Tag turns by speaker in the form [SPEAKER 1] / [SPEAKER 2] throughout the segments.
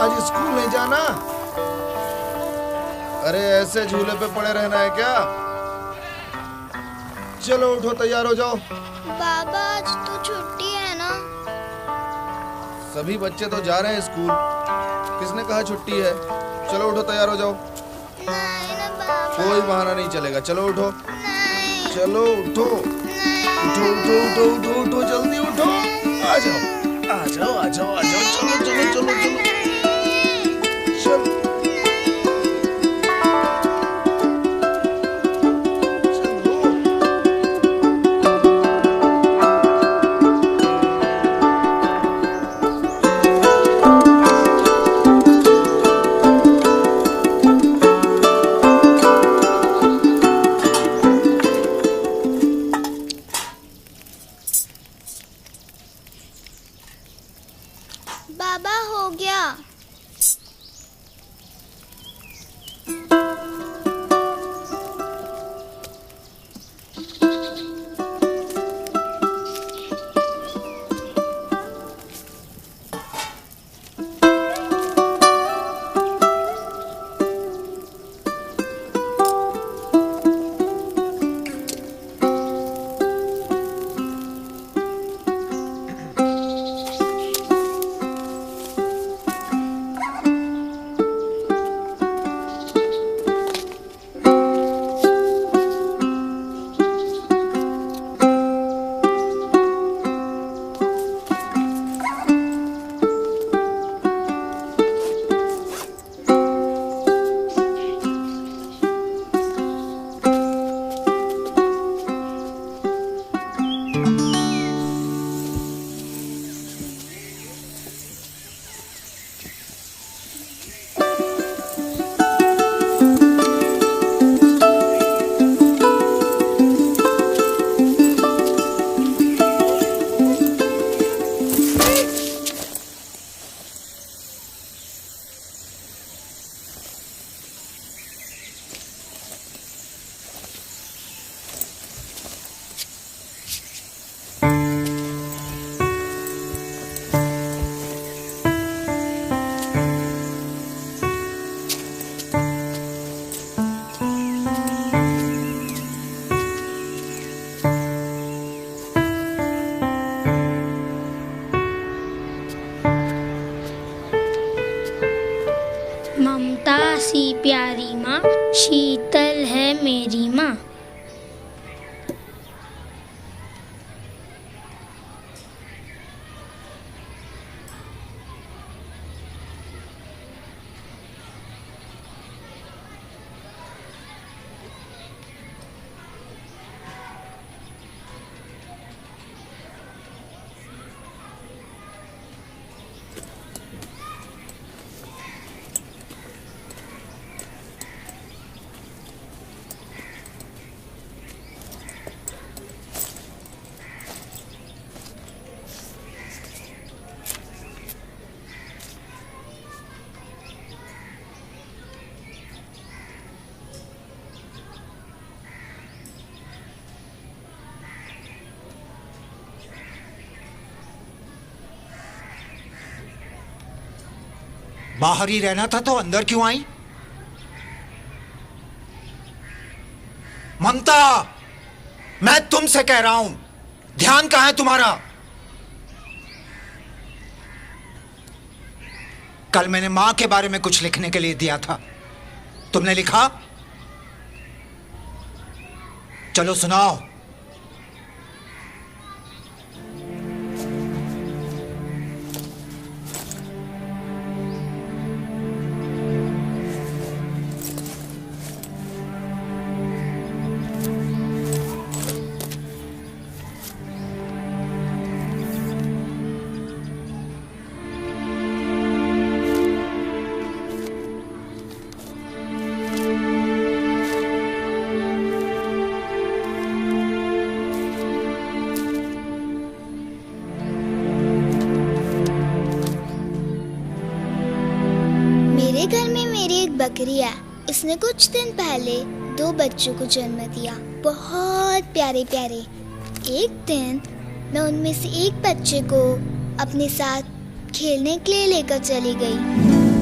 [SPEAKER 1] आज स्कूल नहीं जाना? अरे ऐसे झूले पे पड़े रहना है क्या? चलो उठो, तैयार हो जाओ।
[SPEAKER 2] बाबा आज तो छुट्टी है ना?
[SPEAKER 1] सभी बच्चे तो जा रहे हैं स्कूल, किसने कहा छुट्टी है? चलो उठो, तैयार हो जाओ।
[SPEAKER 2] नहीं ना बाबा।
[SPEAKER 1] कोई बहाना नहीं चलेगा, चलो उठो।
[SPEAKER 2] नहीं।
[SPEAKER 1] चलो उठो, उठो उठो उठो उठो उठो, जल्दी उठो। आ जाओ आ जाओ आ जाओ आ जाओ, चलो चलो चलो चलो चलो।
[SPEAKER 2] बाबा हो गया।
[SPEAKER 3] ममता सी प्यारी माँ, शीतल है मेरी माँ।
[SPEAKER 4] बाहर ही रहना था तो अंदर क्यों आई? ममता, मैं तुमसे कह रहा हूं, ध्यान कहां है तुम्हारा? कल मैंने मां के बारे में कुछ लिखने के लिए दिया था, तुमने लिखा? चलो सुनाओ।
[SPEAKER 2] बकरी है। इसने कुछ दिन पहले 2 बच्चों को जन्म दिया, बहुत प्यारे प्यारे। एक दिन मैं उनमें से एक बच्चे को अपने साथ खेलने के लिए लेकर चली गई।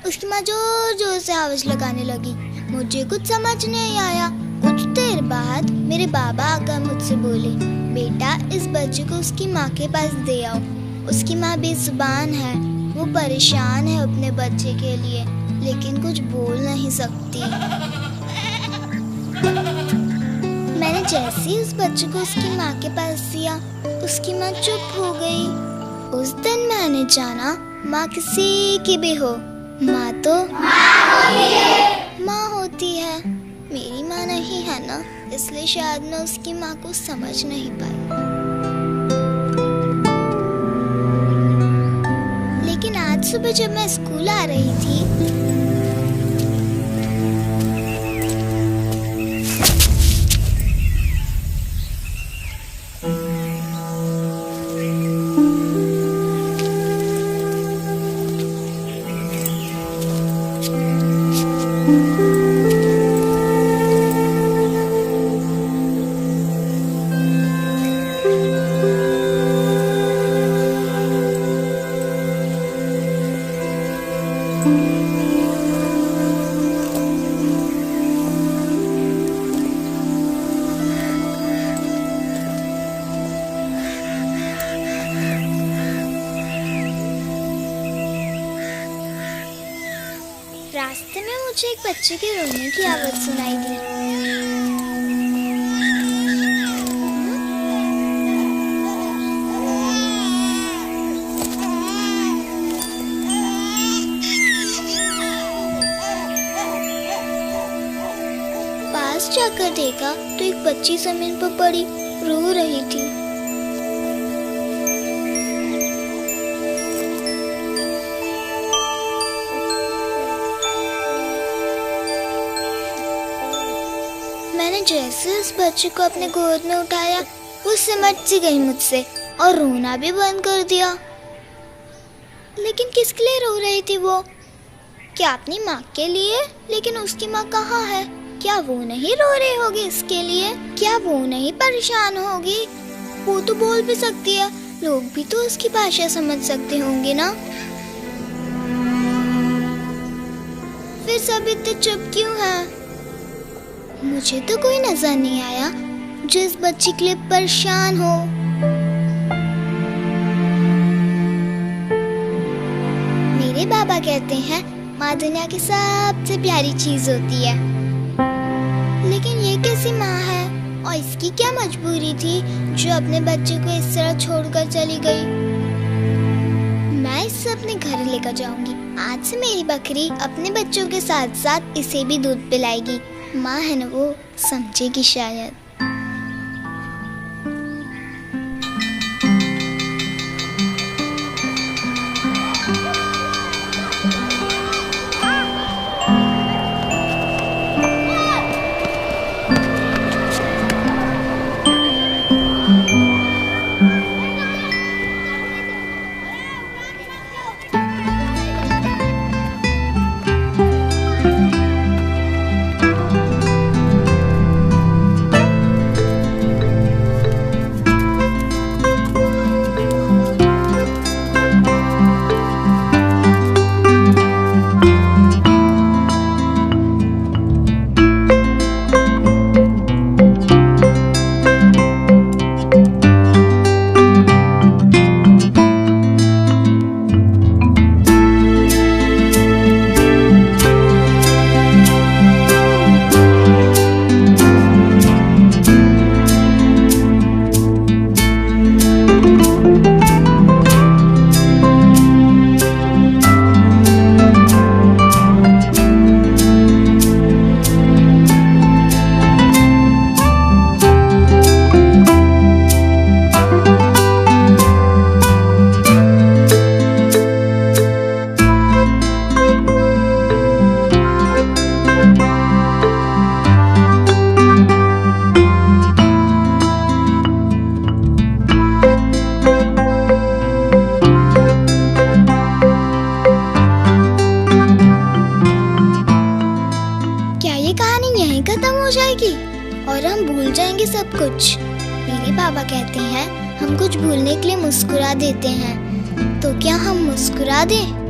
[SPEAKER 2] उसकी माँ जोर जोर से आवाज लगाने लगी। मुझे कुछ समझ नहीं आया। कुछ देर बाद मेरे बाबा आकर मुझसे बोले, बेटा इस बच्चे को उसकी माँ के पास दे आओ। उसकी माँ बेजुबान है, वो परेशान है अपने बच्चे के लिए, लेकिन कुछ बोल नहीं सकती। मैंने जैसे ही उस बच्चे को उसकी माँ के पास दिया, उसकी माँ चुप हो गई। उस दिन मैंने जाना माँ किसी की भी हो, माँ तो माँ होती है। मेरी माँ नहीं है ना, इसलिए शायद मैं उसकी माँ को समझ नहीं पाई। लेकिन आज सुबह जब मैं स्कूल आ रही थी, रास्ते में मुझे एक बच्चे के रोने की आवाज सुनाई दी। पास जाकर देखा तो एक बच्ची जमीन पर पड़ी रो रही थी। मैंने जैसे उस बच्चे को अपने गोद में उठाया, वो सिमट सी गई मुझसे और रोना भी बंद कर दिया। लेकिन किसके लिए रो रही थी वो? क्या अपनी माँ के लिए? लेकिन उसकी माँ कहाँ है? क्या वो नहीं रो रही होगी इसके लिए? क्या वो नहीं परेशान होगी? वो तो बोल भी सकती है, लोग भी तो उसकी भाषा समझ सकते होंगे ना। फिर सब इतने चुप क्यों है? मुझे तो कोई नजर नहीं आया जो इस बच्ची के लिए परेशान हो। मेरे बाबा कहते हैं माँ दुनिया की सबसे प्यारी चीज होती है। लेकिन ये कैसी माँ है और इसकी क्या मजबूरी थी जो अपने बच्चे को इस तरह छोड़कर चली गई? मैं इसे अपने घर लेकर जाऊंगी। आज से मेरी बकरी अपने बच्चों के साथ साथ इसे भी दूध पिलाएगी। माँ है ना, वो समझेगी शायद। हो जाएगी और हम भूल जाएंगे सब कुछ। मेरे बाबा कहते हैं हम कुछ भूलने के लिए मुस्कुरा देते हैं, तो क्या हम मुस्कुरा दें?